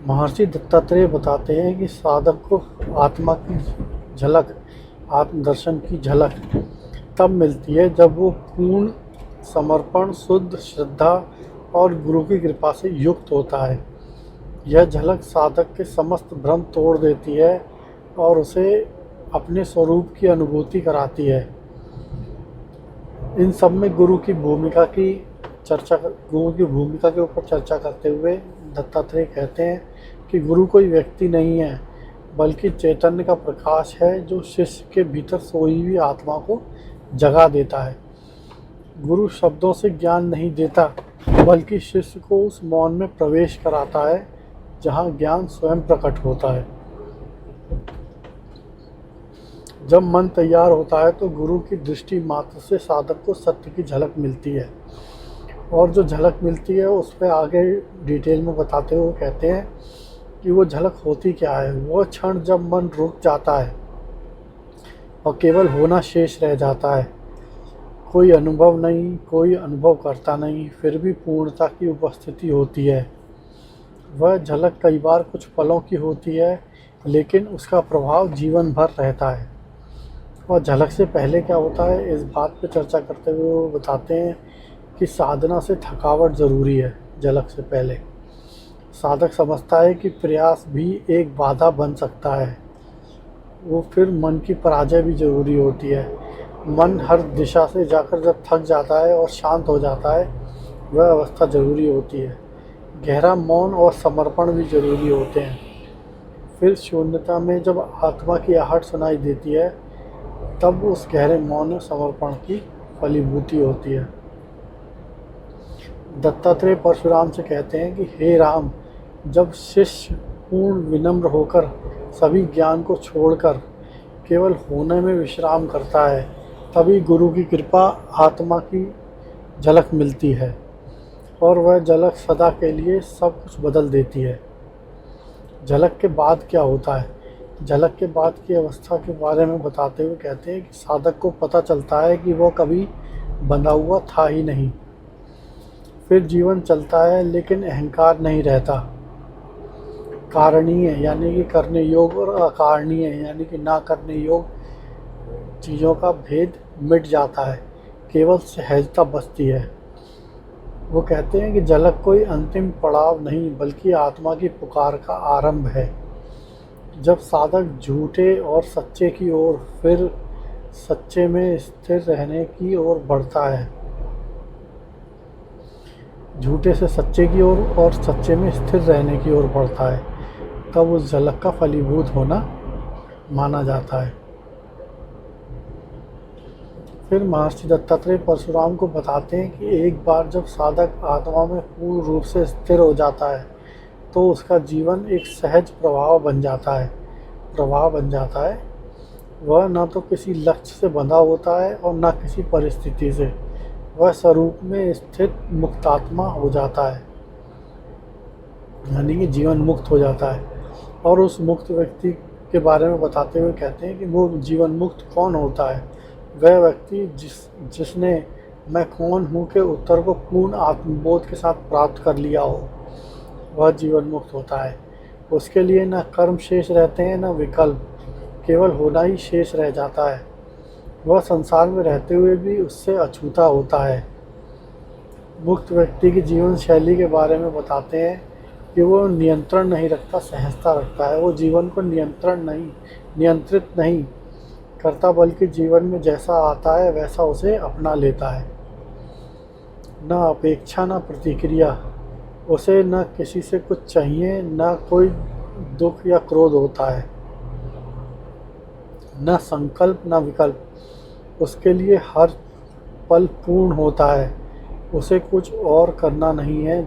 महर्षि दत्तात्रेय बताते हैं कि साधक को आत्मा की झलक, आत्मदर्शन की झलक तब मिलती है जब वो पूर्ण समर्पण, शुद्ध श्रद्धा और गुरु की कृपा से युक्त होता है। यह झलक साधक के समस्त भ्रम तोड़ देती है और उसे अपने स्वरूप की अनुभूति कराती है। इन सब में गुरु की भूमिका के ऊपर चर्चा करते हुए दत्तात्रेय कहते हैं कि गुरु कोई व्यक्ति नहीं है, बल्कि चैतन्य का प्रकाश है जो शिष्य के भीतर सोई हुई आत्मा को जगा देता है। गुरु शब्दों से ज्ञान नहीं देता, बल्कि शिष्य को उस मौन में प्रवेश कराता है जहाँ ज्ञान स्वयं प्रकट होता है। जब मन तैयार होता है तो गुरु की दृष्टि मात्र से साधक को सत्य की झलक मिलती है, और जो झलक मिलती है उस पर आगे डिटेल में बताते हुए कहते हैं कि वो झलक होती क्या है। वो क्षण जब मन रुक जाता है और केवल होना शेष रह जाता है, कोई अनुभव नहीं, कोई अनुभव करता नहीं, फिर भी पूर्णता की उपस्थिति होती है। वह झलक कई बार कुछ पलों की होती है, लेकिन उसका प्रभाव जीवन भर रहता है। और झलक से पहले क्या होता है, इस बात पर चर्चा करते हुए वो बताते हैं कि साधना से थकावट ज़रूरी है। झलक से पहले साधक समझता है कि प्रयास भी एक बाधा बन सकता है। वो फिर मन की पराजय भी ज़रूरी होती है। मन हर दिशा से जाकर जब थक जाता है और शांत हो जाता है, वह अवस्था ज़रूरी होती है। गहरा मौन और समर्पण भी ज़रूरी होते हैं। फिर शून्यता में जब आत्मा की आहट सुनाई देती है, तब उस गहरे मौन और समर्पण की फलीभूति होती है। दत्तात्रेय परशुराम से कहते हैं कि हे राम, जब शिष्य पूर्ण विनम्र होकर सभी ज्ञान को छोड़कर केवल होने में विश्राम करता है, तभी गुरु की कृपा आत्मा की झलक मिलती है, और वह झलक सदा के लिए सब कुछ बदल देती है। झलक के बाद क्या होता है? झलक के बाद की अवस्था के बारे में बताते हुए कहते हैं कि साधक को पता चलता है कि वह कभी बंधा हुआ था ही नहीं। फिर जीवन चलता है, लेकिन अहंकार नहीं रहता। कारणीय यानी कि करने योग्य, और अकारणीय यानी कि ना करने योग्य चीज़ों का भेद मिट जाता है, केवल सहजता बचती है। वो कहते हैं कि झलक कोई अंतिम पड़ाव नहीं, बल्कि आत्मा की पुकार का आरंभ है। जब साधक झूठे और सच्चे की ओर, फिर सच्चे में स्थिर रहने की ओर बढ़ता है, झूठे से सच्चे की ओर और सच्चे में स्थिर रहने की ओर बढ़ता है, तब उस झलक का फलीभूत होना माना जाता है। फिर महर्षि दत्तात्रेय परशुराम को बताते हैं कि एक बार जब साधक आत्मा में पूर्ण रूप से स्थिर हो जाता है, तो उसका जीवन एक सहज प्रवाह बन जाता है। वह न तो किसी लक्ष्य से बंधा होता है और न किसी परिस्थिति से। वह स्वरूप में स्थित मुक्तात्मा हो जाता है, यानी कि जीवन मुक्त हो जाता है। और उस मुक्त व्यक्ति के बारे में बताते हुए कहते हैं कि वो जीवन मुक्त कौन होता है? वह व्यक्ति जिसने मैं कौन हूँ के उत्तर को पूर्ण आत्मबोध के साथ प्राप्त कर लिया हो, वह जीवन मुक्त होता है। उसके लिए न कर्म शेष रहते हैं, न विकल्प, केवल होना ही शेष रह जाता है। वह संसार में रहते हुए भी उससे अछूता होता है। मुक्त व्यक्ति की जीवन शैली के बारे में बताते हैं कि वो नियंत्रण नहीं रखता, सहजता रखता है। वो जीवन को नियंत्रित नहीं करता, बल्कि जीवन में जैसा आता है वैसा उसे अपना लेता है। न अपेक्षा, न प्रतिक्रिया। उसे न किसी से कुछ चाहिए, न कोई दुख या क्रोध होता है, न संकल्प, न विकल्प। उसके लिए हर पल पूर्ण होता है। उसे कुछ और करना नहीं है,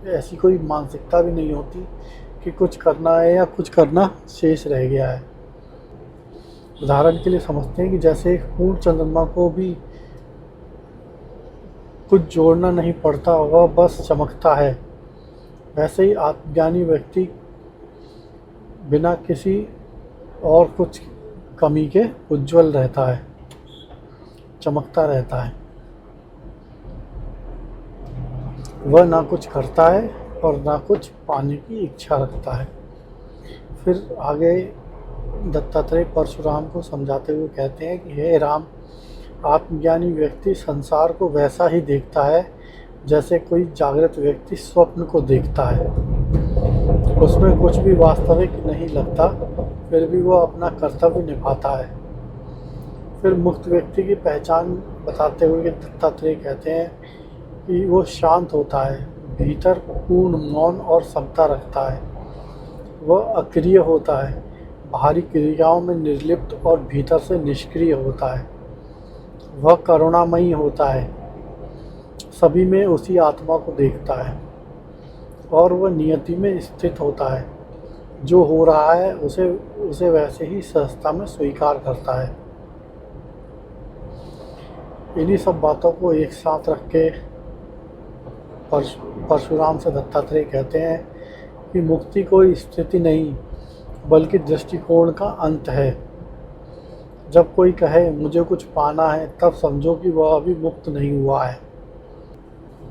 ऐसी कोई मानसिकता भी नहीं होती कि कुछ करना है या कुछ करना शेष रह गया है। उदाहरण के लिए समझते हैं कि जैसे एक पूर्ण चंद्रमा को भी कुछ जोड़ना नहीं पड़ता, वह बस चमकता है, वैसे ही आत्मज्ञानी व्यक्ति बिना किसी और कुछ कमी के उज्जवल रहता है, चमकता रहता है। वह ना कुछ करता है और ना कुछ पाने की इच्छा रखता है। फिर आगे दत्तात्रेय परशुराम को समझाते हुए कहते हैं कि हे राम, आत्मज्ञानी व्यक्ति संसार को वैसा ही देखता है जैसे कोई जागृत व्यक्ति स्वप्न को देखता है। उसमें कुछ भी वास्तविक नहीं लगता, फिर भी वह अपना कर्तव्य निभाता है। फिर मुक्त व्यक्ति की पहचान बताते हुए दत्तात्रेय कहते हैं कि वो शांत होता है, भीतर पूर्ण मौन और समता रखता है। वह अक्रिय होता है, बाहरी क्रियाओं में निर्लिप्त और भीतर से निष्क्रिय होता है। वह करुणामयी होता है, सभी में उसी आत्मा को देखता है और वह नियति में स्थित होता है। जो हो रहा है उसे वैसे ही सहजता में स्वीकार करता है। इन्हीं सब बातों को एक साथ रख के परशुराम से दत्तात्रेय कहते हैं कि मुक्ति कोई स्थिति नहीं बल्कि दृष्टिकोण का अंत है। जब कोई कहे मुझे कुछ पाना है, तब समझो कि वह अभी मुक्त नहीं हुआ है।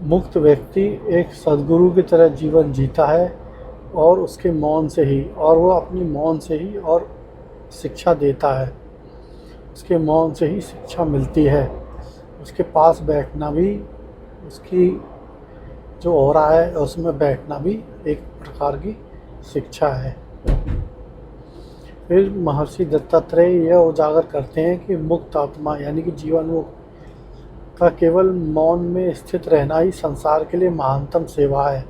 मुक्त व्यक्ति एक सद्गुरु की तरह जीवन जीता है और उसके मौन से ही, और वह अपनी मौन से ही और शिक्षा देता है। उसके मौन से ही शिक्षा मिलती है। उसके पास बैठना भी, उसकी जो ऑरा है उसमें बैठना भी एक प्रकार की शिक्षा है। फिर महर्षि दत्तात्रेय यह उजागर करते हैं कि मुक्त आत्मा यानी कि जीवन मुक्त का केवल मौन में स्थित रहना ही संसार के लिए महानतम सेवा है।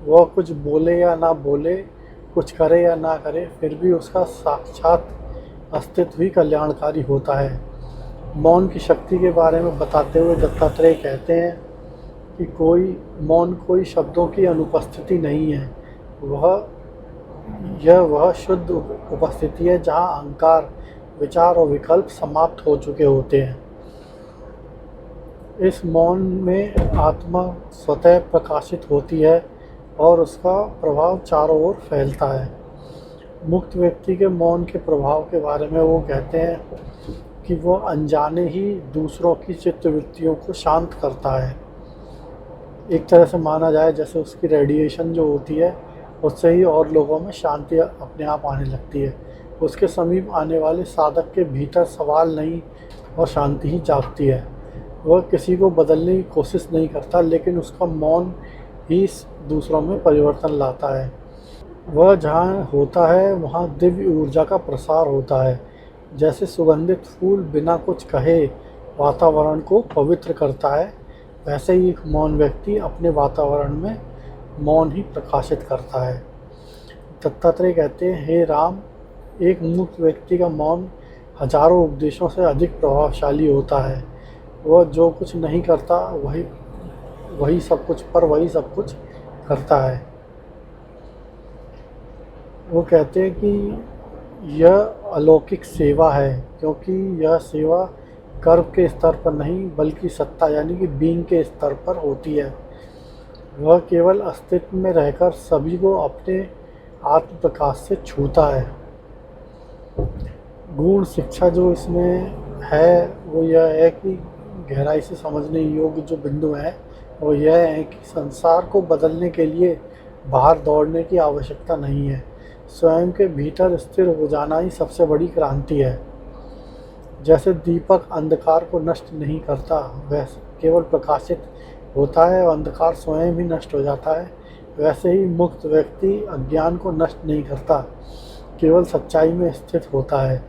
वह कुछ बोले या ना बोले, कुछ करे या ना करे, फिर भी उसका साक्षात अस्तित्व ही कल्याणकारी होता है। मौन की शक्ति के बारे में बताते हुए दत्तात्रेय कहते हैं कि मौन कोई शब्दों की अनुपस्थिति नहीं है। वह शुद्ध उपस्थिति है जहाँ अहंकार, विचार और विकल्प समाप्त हो चुके होते हैं। इस मौन में आत्मा स्वतः प्रकाशित होती है और उसका प्रभाव चारों ओर फैलता है। मुक्त व्यक्ति के मौन के प्रभाव के बारे में वो कहते हैं कि वह अनजाने ही दूसरों की चित्तवृत्तियों को शांत करता है। एक तरह से माना जाए जैसे उसकी रेडिएशन जो होती है उससे ही और लोगों में शांति अपने आप आने लगती है। उसके समीप आने वाले साधक के भीतर सवाल नहीं और शांति ही जागती है। वह किसी को बदलने की कोशिश नहीं करता, लेकिन उसका मौन ही दूसरों में परिवर्तन लाता है। वह जहाँ होता है वहाँ दिव्य ऊर्जा का प्रसार होता है। जैसे सुगंधित फूल बिना कुछ कहे वातावरण को पवित्र करता है, वैसे ही एक मौन व्यक्ति अपने वातावरण में मौन ही प्रकाशित करता है। दत्तात्रेय कहते हैं, हे राम, एक मुक्त व्यक्ति का मौन हजारों उपदेशों से अधिक प्रभावशाली होता है। वह जो कुछ नहीं करता वही सब कुछ करता है। वो कहते हैं कि यह अलौकिक सेवा है, क्योंकि यह सेवा कर्म के स्तर पर नहीं बल्कि सत्ता यानी कि बीइंग के स्तर पर होती है। वह केवल अस्तित्व में रहकर सभी को अपने आत्म प्रकाश से छूता है। गुण शिक्षा जो इसमें है वो यह है कि गहराई से समझने योग्य जो बिंदु है वो यह है कि संसार को बदलने के लिए बाहर दौड़ने की आवश्यकता नहीं है। स्वयं के भीतर स्थिर हो जाना ही सबसे बड़ी क्रांति है। जैसे दीपक अंधकार को नष्ट नहीं करता, वैसे केवल प्रकाशित होता है और अंधकार स्वयं ही नष्ट हो जाता है, वैसे ही मुक्त व्यक्ति अज्ञान को नष्ट नहीं करता, केवल सच्चाई में स्थित होता है।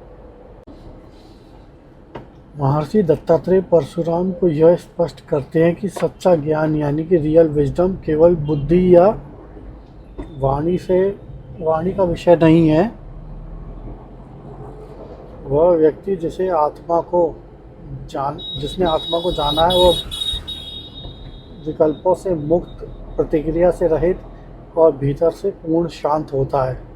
महर्षि दत्तात्रेय परशुराम को यह स्पष्ट करते हैं कि सच्चा ज्ञान यानी कि रियल विजडम केवल बुद्धि या वाणी का विषय नहीं है। वह व्यक्ति जिसने आत्मा को जाना है वो विकल्पों से मुक्त, प्रतिक्रिया से रहित और भीतर से पूर्ण शांत होता है।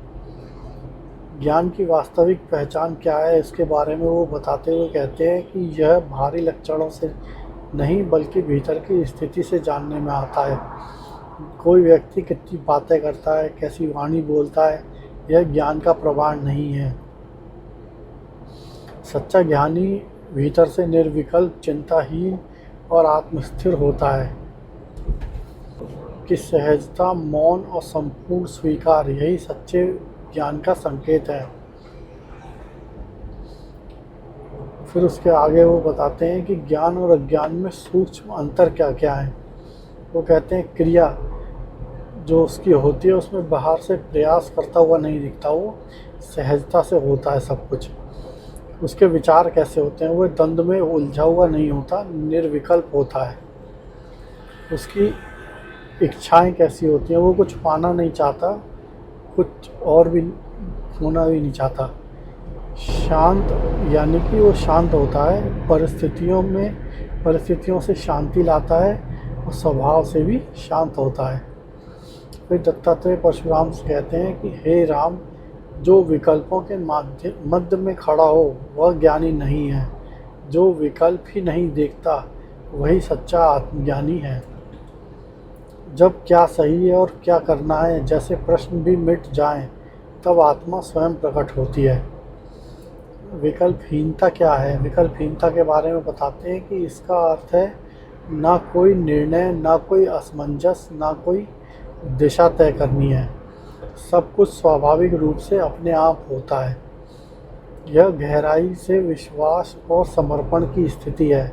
ज्ञान की वास्तविक पहचान क्या है इसके बारे में वो बताते हुए कहते हैं कि यह बाहरी लक्षणों से नहीं बल्कि भीतर की स्थिति से जानने में आता है। कोई व्यक्ति कितनी बातें करता है, कैसी वाणी बोलता है, यह ज्ञान का प्रमाण नहीं है। सच्चा ज्ञानी भीतर से निर्विकल्प, चिंताहीन और आत्मस्थिर होता है। कि सहजता, मौन और संपूर्ण स्वीकार यही सच्चे ज्ञान का संकेत है। फिर उसके आगे वो बताते हैं कि ज्ञान और अज्ञान में सूक्ष्म अंतर क्या क्या है। वो कहते हैं क्रिया जो उसकी होती है उसमें बाहर से प्रयास करता हुआ नहीं दिखता, वो सहजता से होता है सब कुछ। उसके विचार कैसे होते हैं, वो द्वंद्व में उलझा हुआ नहीं होता, निर्विकल्प होता है। उसकी इच्छाएं कैसी होती हैं, वो कुछ पाना नहीं चाहता, कुछ और भी होना भी नहीं चाहता। शांत यानी कि वो शांत होता है, परिस्थितियों से शांति लाता है और स्वभाव से भी शांत होता है। फिर दत्तात्रेय परशुराम से कहते हैं कि हे राम, जो विकल्पों के मध्य में खड़ा हो वह ज्ञानी नहीं है, जो विकल्प ही नहीं देखता वही सच्चा आत्मज्ञानी है। जब क्या सही है और क्या करना है जैसे प्रश्न भी मिट जाएं, तब आत्मा स्वयं प्रकट होती है। विकल्पहीनता क्या है? विकल्पहीनता के बारे में बताते हैं कि इसका अर्थ है ना कोई निर्णय, ना कोई असमंजस, ना कोई दिशा तय करनी है। सब कुछ स्वाभाविक रूप से अपने आप होता है। यह गहराई से विश्वास और समर्पण की स्थिति है।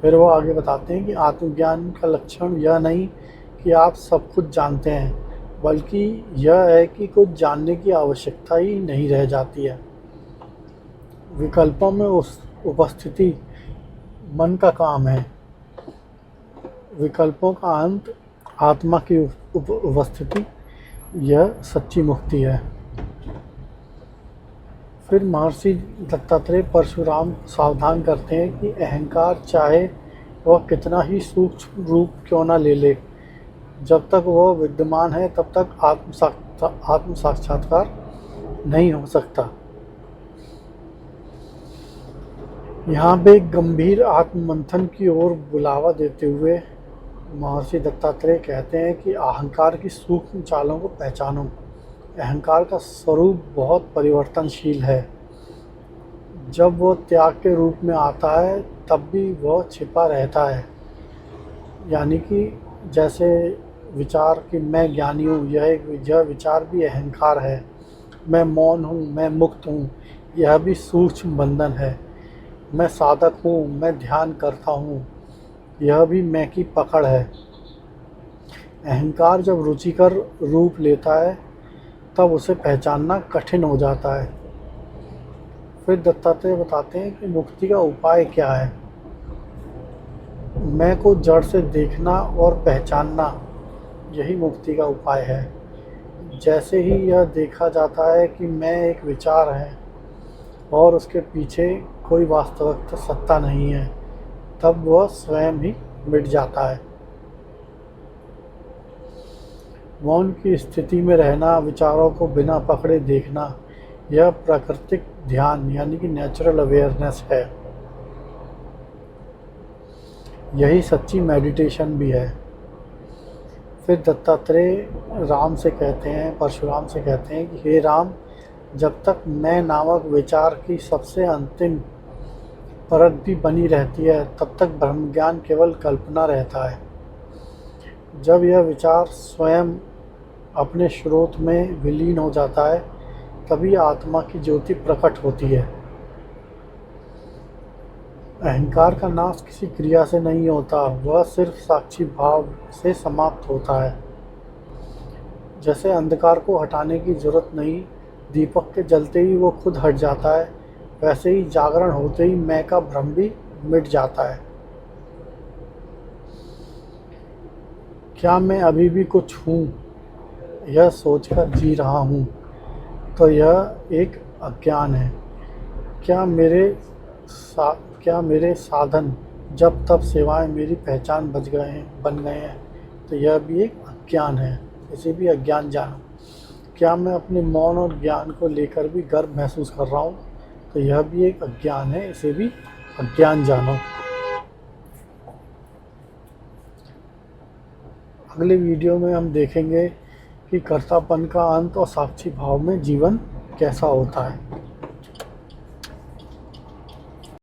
फिर वो आगे बताते हैं कि आत्मज्ञान का लक्षण यह नहीं कि आप सब कुछ जानते हैं, बल्कि यह है कि कुछ जानने की आवश्यकता ही नहीं रह जाती है। विकल्पों में उपस्थिति मन का काम है, विकल्पों का अंत आत्मा की उपस्थिति, यह सच्ची मुक्ति है। फिर महर्षि दत्तात्रेय परशुराम सावधान करते हैं कि अहंकार चाहे वह कितना ही सूक्ष्म रूप क्यों न ले ले, जब तक वह विद्यमान है तब तक आत्म साक्षात्कार नहीं हो सकता। यहाँ पे गंभीर आत्ममंथन की ओर बुलावा देते हुए महर्षि दत्तात्रेय कहते हैं कि अहंकार की सूक्ष्म चालों को पहचानो। अहंकार का स्वरूप बहुत परिवर्तनशील है। जब वह त्याग के रूप में आता है तब भी वह छिपा रहता है। यानी कि जैसे विचार कि मैं ज्ञानी हूँ, यह विचार भी अहंकार है। मैं मौन हूँ, मैं मुक्त हूँ, यह भी सूक्ष्म बंधन है। मैं साधक हूँ, मैं ध्यान करता हूँ, यह भी मैं की पकड़ है। अहंकार जब रुचिकर रूप लेता है तब उसे पहचानना कठिन हो जाता है। फिर दत्तात्रेय बताते हैं कि मुक्ति का उपाय क्या है। मैं को जड़ से देखना और पहचानना, यही मुक्ति का उपाय है। जैसे ही यह देखा जाता है कि मैं एक विचार है और उसके पीछे कोई वास्तविक सत्ता नहीं है, तब वह स्वयं ही मिट जाता है। मौन की स्थिति में रहना, विचारों को बिना पकड़े देखना, यह प्राकृतिक ध्यान यानी कि नेचुरल अवेयरनेस है। यही सच्ची मेडिटेशन भी है। फिर दत्तात्रेय परशुराम से कहते हैं कि हे राम, जब तक मैं नामक विचार की सबसे अंतिम परत भी बनी रहती है तब तक ब्रह्म ज्ञान केवल कल्पना रहता है। जब यह विचार स्वयं अपने स्रोत में विलीन हो जाता है तभी आत्मा की ज्योति प्रकट होती है। अहंकार का नाश किसी क्रिया से नहीं होता, वह सिर्फ साक्षी भाव से समाप्त होता है। जैसे अंधकार को हटाने की जरूरत नहीं, दीपक के जलते ही वो खुद हट जाता है, वैसे ही जागरण होते ही मैं का भ्रम भी मिट जाता है। क्या मैं अभी भी कुछ हूँ, यह सोचकर जी रहा हूँ, तो यह एक अज्ञान है। क्या मेरे साधन जब तब सेवाएं मेरी पहचान बन गए हैं, तो यह भी एक अज्ञान है, इसे भी अज्ञान जानो। क्या मैं अपने मौन और ज्ञान को लेकर भी गर्व महसूस कर रहा हूँ, तो यह भी एक अज्ञान है, इसे भी अज्ञान जानो। अगले वीडियो में हम देखेंगे कि कर्तापन का अंत और साक्षी भाव में जीवन कैसा होता है।